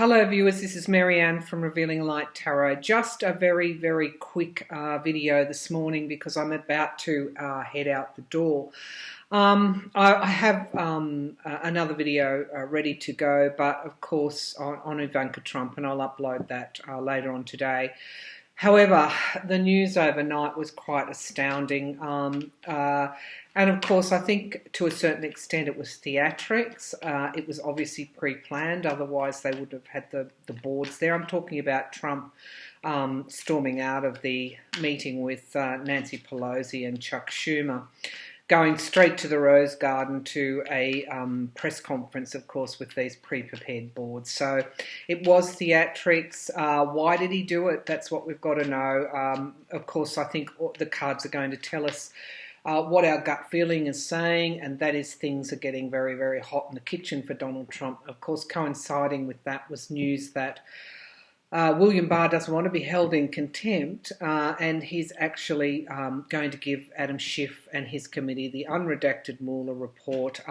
Hello viewers, this is Marianne from Revealing Light Tarot. Just a very quick video this morning because I'm about to head out the door. I have another video ready to go, but of course on Ivanka Trump, and I'll upload that later on today. However, the news overnight was quite astounding. And of course, I think to a certain extent it was theatrics. It was obviously pre-planned, otherwise they would have had the boards there. I'm talking about Trump storming out of the meeting with Nancy Pelosi and Chuck Schumer, going straight to the Rose Garden to a press conference, of course, with these pre-prepared boards. So it was theatrics. Why did he do it? That's what we've got to know. Of course, I think the cards are going to tell us what our gut feeling is saying, and that is things are getting very hot in the kitchen for Donald Trump. Of course, coinciding with that was news that William Barr doesn't want to be held in contempt, and he's actually going to give Adam Schiff and his committee the unredacted Mueller report.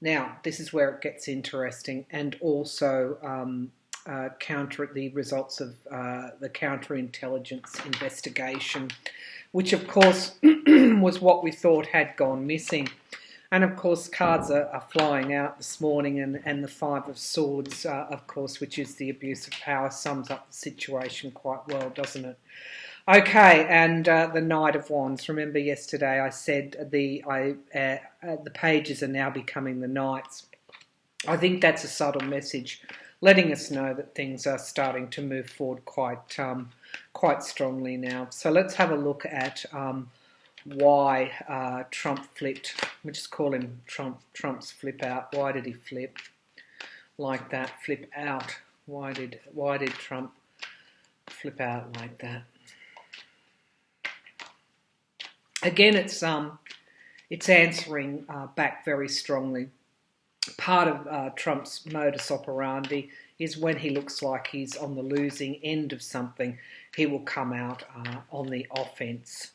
Now, this is where it gets interesting, and also counter the results of the counterintelligence investigation, which of course was what we thought had gone missing. And of course, cards are flying out this morning, and the Five of Swords, of course, which is the abuse of power, sums up the situation quite well, doesn't it? Okay, and the Knight of Wands. Remember yesterday I said the pages are now becoming the knights. I think that's a subtle message, letting us know that things are starting to move forward quite strongly now. So let's have a look at why Trump flipped. We'll just call him Trump's flip out. Why did he flip like that? Flip out. Why did Trump flip out like that? Again, it's answering back very strongly. Part of Trump's modus operandi is when he looks like he's on the losing end of something, he will come out on the offense.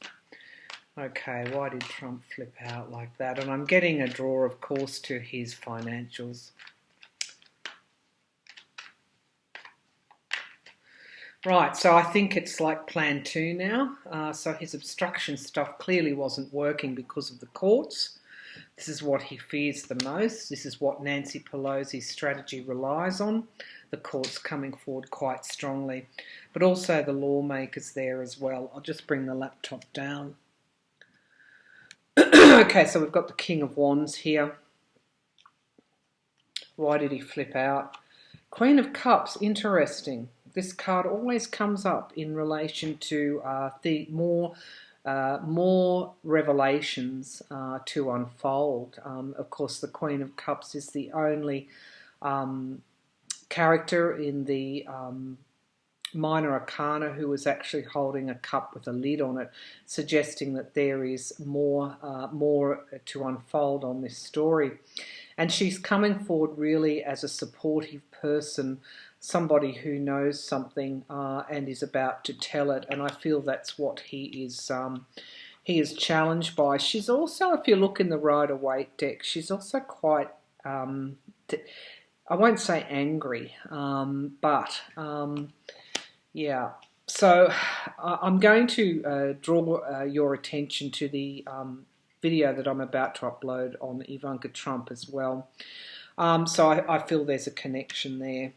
Okay, why did Trump flip out like that? And I'm getting a draw, of course, to his financials. Right, so I think it's like plan 2 now. So his obstruction stuff clearly wasn't working because of the courts. This is what he fears the most. This is what Nancy Pelosi's strategy relies on. The courts coming forward quite strongly, but also the lawmakers there as well. I'll just bring the laptop down. Okay, so we've got the King of Wands here. Why did he flip out? Queen of Cups, interesting. This card always comes up in relation to the more revelations to unfold. Of course, the Queen of Cups is the only character in the Minor Arcana who was actually holding a cup with a lid on it, suggesting that there is more to unfold on this story. And she's coming forward really as a supportive person, somebody who knows something and is about to tell it. And I feel that's what he is challenged by. She's also, if you look in the Rider-Waite deck, she's also quite, I won't say angry, but yeah. So I'm going to draw your attention to the video that I'm about to upload on Ivanka Trump as well. So I feel there's a connection there.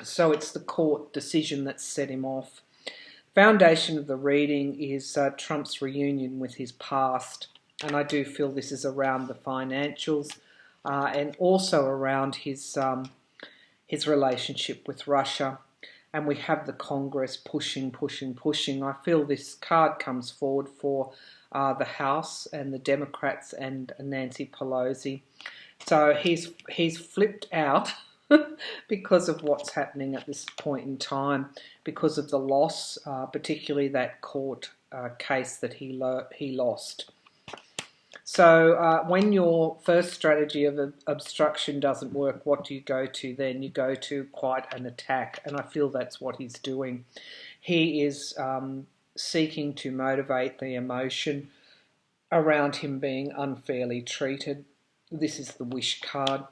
So it's the court decision that set him off. Foundation of the reading is Trump's reunion with his past, and I do feel this is around the financials and also around his relationship with Russia. And we have the Congress pushing. I feel this card comes forward for the House and the Democrats and Nancy Pelosi. So he's flipped out because of what's happening at this point in time, because of the loss, particularly that court case that he lost. So when your first strategy of obstruction doesn't work, what do you go to then? You go to quite an attack, and I feel that's what he's doing. He is seeking to motivate the emotion around him being unfairly treated. This is the Wish card.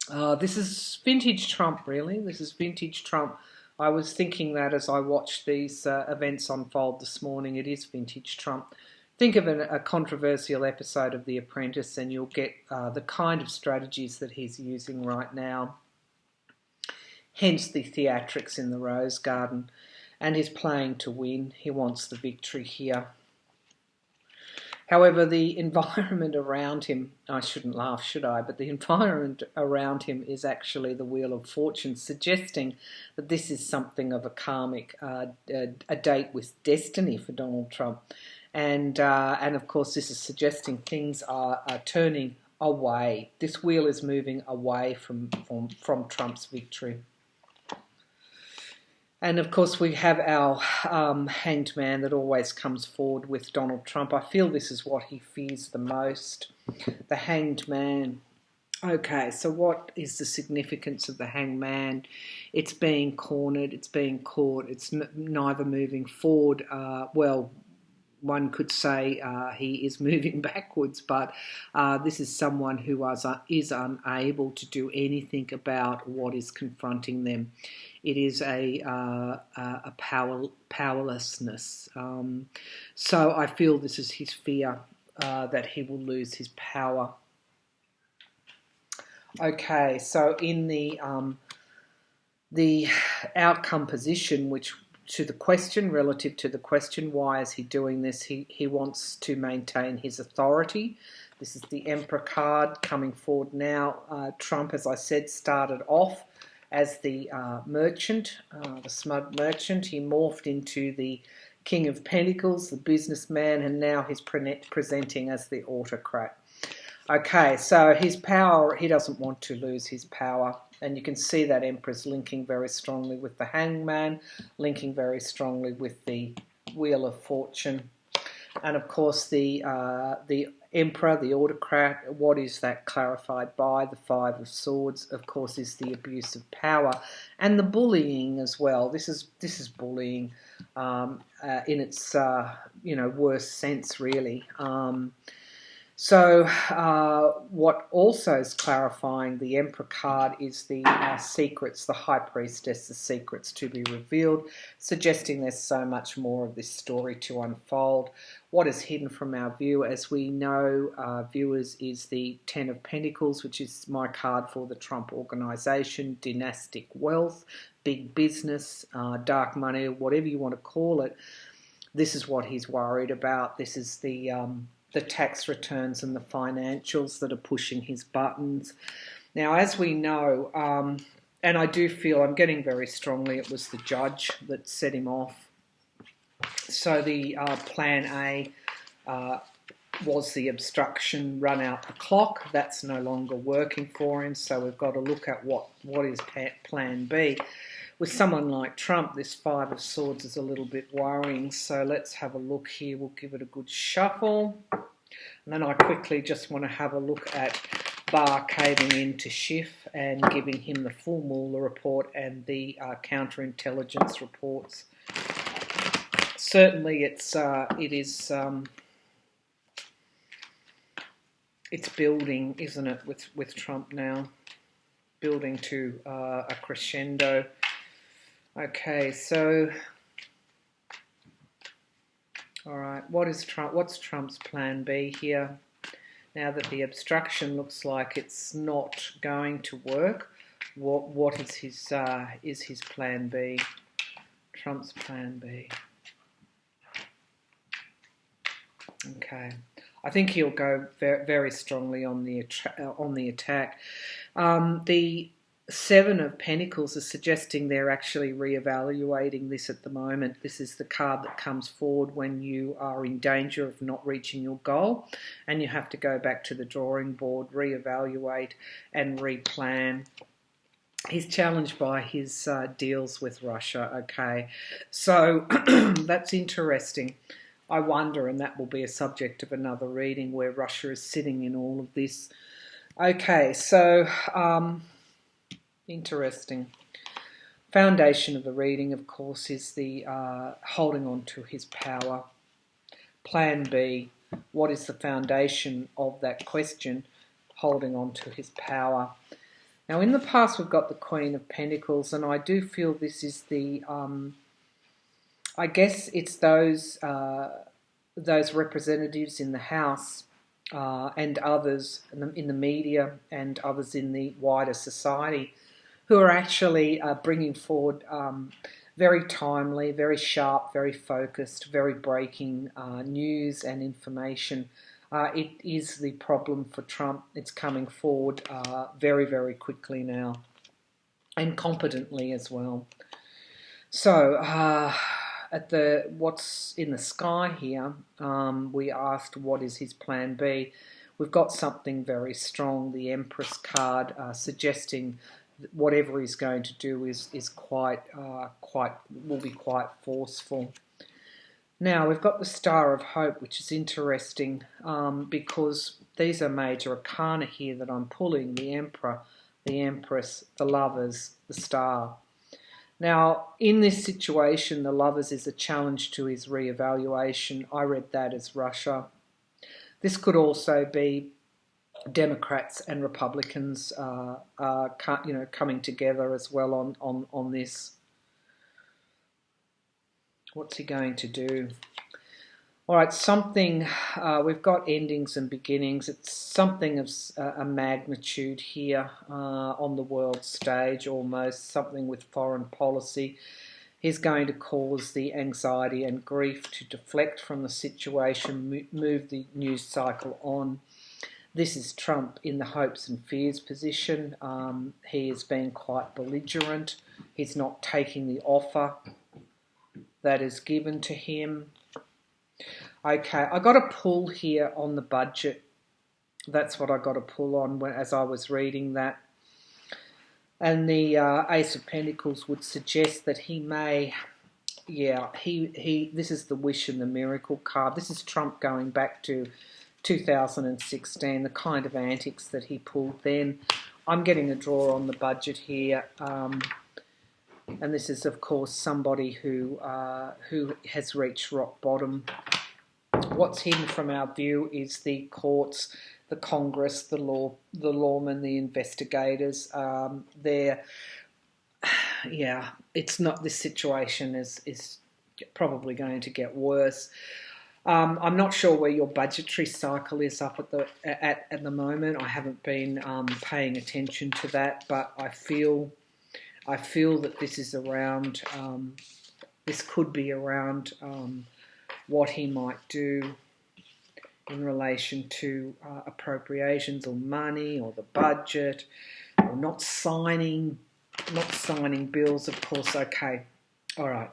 This is vintage Trump, really. This is vintage Trump. I was thinking that as I watched these events unfold this morning. It is vintage Trump. Think of a controversial episode of The Apprentice and you'll get the kind of strategies that he's using right now. Hence the theatrics in the Rose Garden. And he's playing to win. He wants the victory here. However, the environment around him, I shouldn't laugh, should I? But the environment around him is actually the Wheel of Fortune, suggesting that this is something of a karmic, a date with destiny for Donald Trump. And of course, this is suggesting things are turning away. This wheel is moving away from Trump's victory. And of course, we have our hanged man that always comes forward with Donald Trump. I feel this is what he fears the most, the hanged man. Okay, so what is the significance of the hanged man? It's being cornered, it's being caught, it's neither moving forward. Well, one could say he is moving backwards, but this is someone who is unable to do anything about what is confronting them. It is a powerlessness. So I feel this is his fear that he will lose his power. Okay, so in the outcome position, which to the question, relative to the question, why is he doing this? He wants to maintain his authority. This is the Emperor card coming forward now. Trump, as I said, started off as the merchant, the smug merchant. He morphed into the King of Pentacles, the businessman, and now he's presenting as the autocrat. Okay, so his power, he doesn't want to lose his power. And you can see that Emperor's linking very strongly with the Hangman, linking very strongly with the Wheel of Fortune. And of course the Emperor, the autocrat, what is that clarified by? The Five of Swords, of course, is the abuse of power. And the bullying as well. This is bullying in its worst sense, really. So what also is clarifying the Emperor card is the secrets, the High Priestess, the secrets to be revealed, suggesting there's so much more of this story to unfold. What is hidden from our view, as we know, viewers, is the Ten of Pentacles, which is my card for the Trump organisation, dynastic wealth, big business, dark money, whatever you want to call it. This is what he's worried about. This is the tax returns and the financials that are pushing his buttons. Now, as we know, and I do feel, I'm getting very strongly, it was the judge that set him off. So the plan A was the obstruction, run out the clock. That's no longer working for him, so we've got to look at what is plan B. With someone like Trump, this Five of Swords is a little bit worrying, so let's have a look here. We'll give it a good shuffle. And then I quickly just want to have a look at Barr caving in to Schiff and giving him the full Mueller report and the counterintelligence reports. Certainly it's building, isn't it, with Trump now? Building to a crescendo. Okay, so all right, what's Trump's plan B here? Now that the obstruction looks like it's not going to work, what is his plan B? Trump's plan B. Okay, I think he'll go very, very strongly on the attack. The Seven of Pentacles is suggesting they're actually reevaluating this at the moment. This is the card that comes forward when you are in danger of not reaching your goal and you have to go back to the drawing board, reevaluate and replan. He's challenged by his deals with Russia. Okay, so that's interesting. I wonder, and that will be a subject of another reading, where Russia is sitting in all of this. Okay, so interesting. Foundation of the reading, of course, is the holding on to his power. Plan B, what is the foundation of that question? Holding on to his power. Now, in the past, we've got the Queen of Pentacles, and I do feel this is the, I guess it's those representatives in the House and others in the media and others in the wider society who are actually bringing forward very timely, very sharp, very focused, very breaking news and information. It is the problem for Trump. It's coming forward very, very quickly now, and competently as well. So, at what's in the sky here, we asked what is his plan B. We've got something very strong, the Empress card, suggesting that whatever he's going to do is will be quite forceful. Now, we've got the Star of Hope, which is interesting because these are major arcana here that I'm pulling: the Emperor, the Empress, the Lovers, the Star. Now, in this situation, the Lovers is a challenge to his re-evaluation. I read that as Russia. This could also be Democrats and Republicans coming together as well on this. What's he going to do? All right, something, we've got endings and beginnings. It's something of a magnitude here on the world stage, almost something with foreign policy. He's going to cause the anxiety and grief to deflect from the situation, move the news cycle on. This is Trump in the hopes and fears position. He is being quite belligerent. He's not taking the offer that is given to him. Okay, I got a pull here on the budget. That's what I got a pull on as I was reading that. And the Ace of Pentacles would suggest that he may, this is the wish and the miracle card. This is Trump going back to 2016, the kind of antics that he pulled then. I'm getting a draw on the budget here. And this is, of course, somebody who has reached rock bottom. What's hidden from our view is the courts, the Congress, the lawmen, the investigators. It's not. This situation is probably going to get worse. I'm not sure where your budgetary cycle is up at the moment. I haven't been paying attention to that, but I feel that this is around. This could be around what he might do in relation to appropriations or money or the budget, or not signing bills. Of course, okay, all right.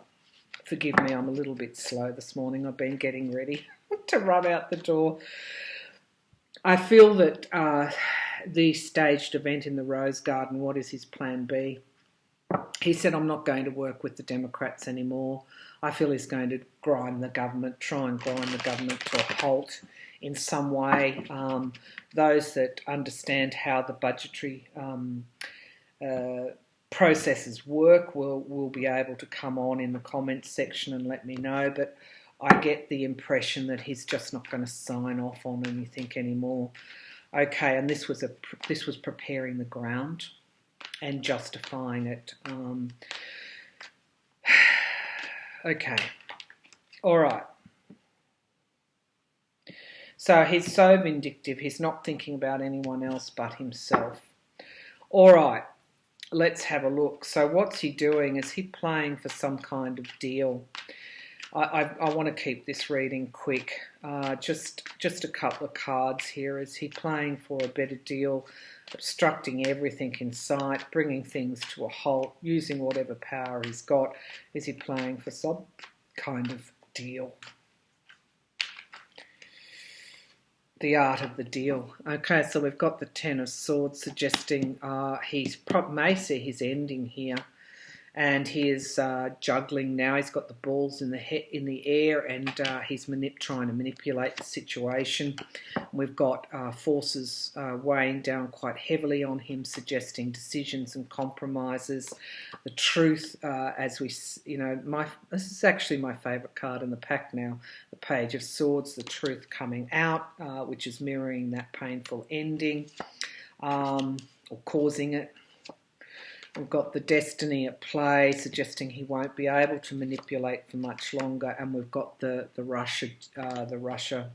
Forgive me, I'm a little bit slow this morning. I've been getting ready to run out the door. I feel that the staged event in the Rose Garden, what is his plan B? He said, I'm not going to work with the Democrats anymore. I feel he's going to try and grind the government to a halt in some way. Those that understand how the budgetary processes work will be able to come on in the comments section and let me know, but I get the impression that he's just not going to sign off on anything anymore. Okay, and this was preparing the ground and justifying it. Okay, all right. So he's so vindictive, he's not thinking about anyone else but himself. All right, let's have a look. So what's he doing? Is he playing for some kind of deal? I want to keep this reading quick. Just a couple of cards here. Is he playing for a better deal, obstructing everything in sight, bringing things to a halt, using whatever power he's got? Is he playing for some kind of deal? The art of the deal. Okay, so we've got the Ten of Swords suggesting he may see his ending here. And he is juggling now. He's got the balls in the air, and he's trying to manipulate the situation. We've got forces weighing down quite heavily on him, suggesting decisions and compromises. The truth, this is actually my favourite card in the pack now. The Page of Swords, the truth coming out, which is mirroring that painful ending or causing it. We've got the destiny at play, suggesting he won't be able to manipulate for much longer, and we've got the Russia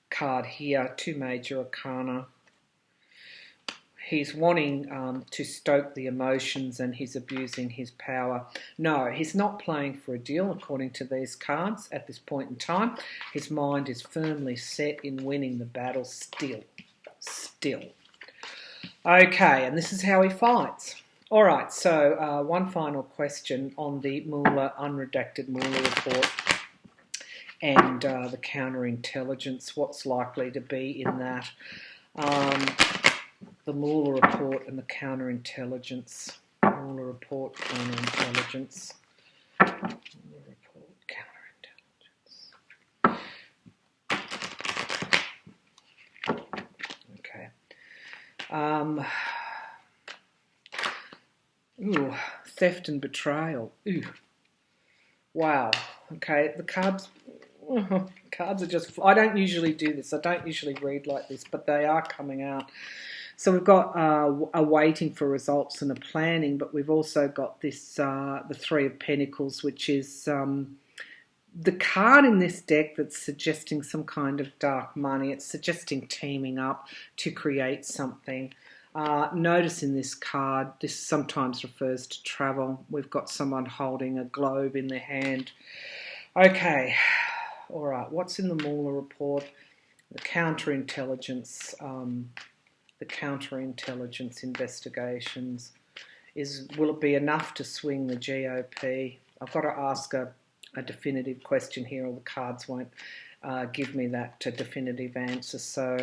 card here, 2 major arcana. He's wanting to stoke the emotions, and he's abusing his power. No, he's not playing for a deal, according to these cards at this point in time. His mind is firmly set in winning the battle still. Okay, and this is how he fights. All right, so one final question on the unredacted Mueller report and the counterintelligence. What's likely to be in that? The Mueller report and the counterintelligence. Mueller report, counterintelligence. Mueller report, counterintelligence. Okay. Ooh, theft and betrayal. Ooh. Wow. Okay, the cards are just... I don't usually do this. I don't usually read like this, but they are coming out. So we've got a waiting for results and a planning, but we've also got this, the Three of Pentacles, which is the card in this deck that's suggesting some kind of dark money. It's suggesting teaming up to create something. Notice in this card, this sometimes refers to travel. We've got someone holding a globe in their hand. Okay, all right, what's in the Mueller report? The counterintelligence, investigations. Will it be enough to swing the GOP? I've got to ask a definitive question here, or the cards won't give me that definitive answer. So,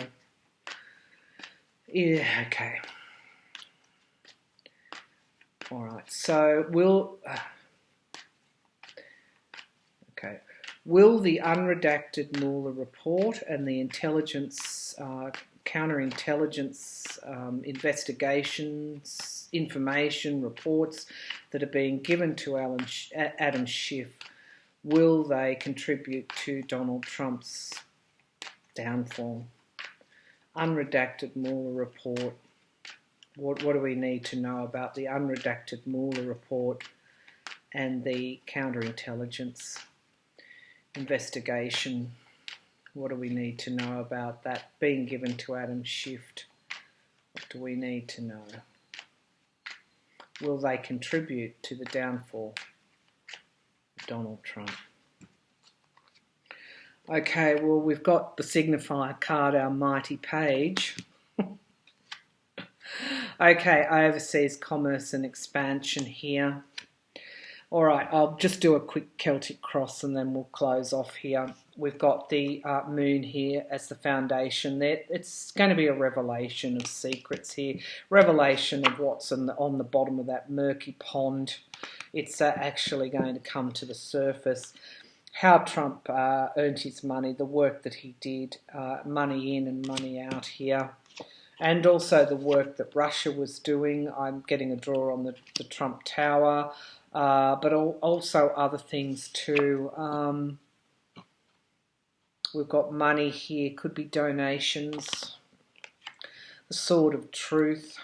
yeah, okay. All right, so will the unredacted Mueller report and the counterintelligence investigations, information, reports that are being given to Adam Schiff, will they contribute to Donald Trump's downfall? Unredacted Mueller report. What do we need to know about the unredacted Mueller report and the counterintelligence investigation? What do we need to know about that being given to Adam Schiff? What do we need to know? Will they contribute to the downfall of Donald Trump? Okay, well, we've got the signifier card, our mighty page. Okay, overseas commerce and expansion here. All right, I'll just do a quick Celtic cross and then we'll close off here. We've got the moon here as the foundation there. It's going to be a revelation of secrets here, revelation of what's on the bottom of that murky pond. It's actually going to come to the surface. How Trump earned his money, the work that he did, money in and money out here. And also the work that Russia was doing. I'm getting a draw on the Trump Tower. But also other things too. We've got money here, could be donations. The Sword of Truth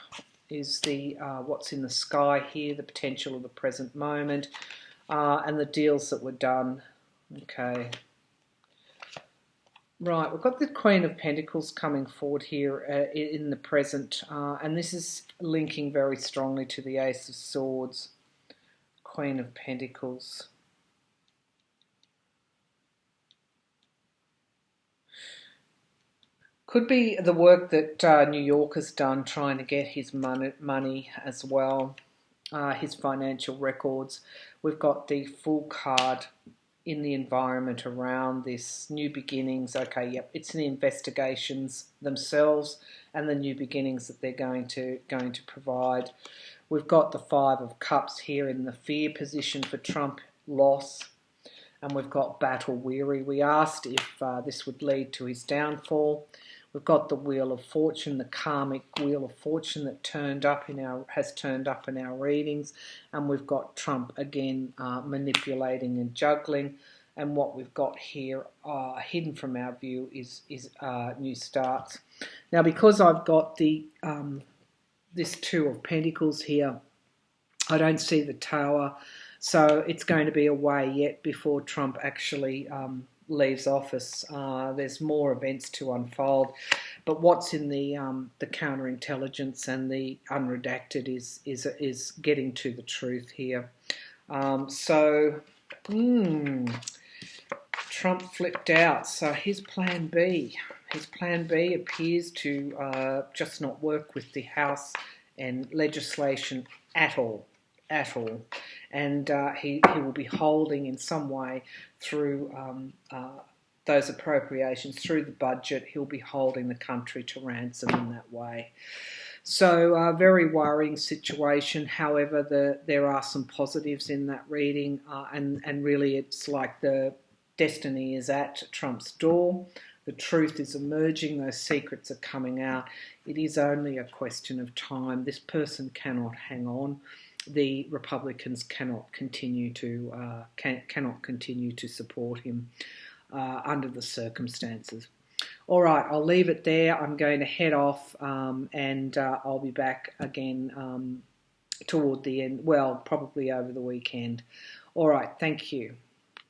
is the what's in the sky here, the potential of the present moment, and the deals that were done. Okay. Right, we've got the Queen of Pentacles coming forward here in the present, and this is linking very strongly to the Ace of Swords. Queen of Pentacles. Could be the work that New York has done trying to get his money as well, his financial records. We've got the Fool card in the environment around this, new beginnings. Okay, yep, it's the investigations themselves and the new beginnings that they're going to provide. We've got the Five of Cups here in the fear position for Trump, loss, and we've got battle weary. We asked if this would lead to his downfall. We've got the Wheel of Fortune, the karmic Wheel of Fortune that has turned up in our readings, and we've got Trump again manipulating and juggling. And what we've got here, hidden from our view, is new starts. Now, because I've got the this Two of Pentacles here, I don't see the tower. So it's going to be a way yet before Trump actually leaves office. There's more events to unfold, but what's in the counterintelligence and the unredacted is getting to the truth here. Trump flipped out. So his plan B appears to just not work with the House and legislation at all. And he will be holding in some way through those appropriations, through the budget. He'll be holding the country to ransom in that way. So very worrying situation. However, there are some positives in that reading, and really it's like the destiny is at Trump's door. The truth is emerging. Those secrets are coming out. It is only a question of time. This person cannot hang on. The Republicans cannot continue to support him under the circumstances. All right, I'll leave it there. I'm going to head off, and I'll be back again toward the end. Well, probably over the weekend. All right, thank you.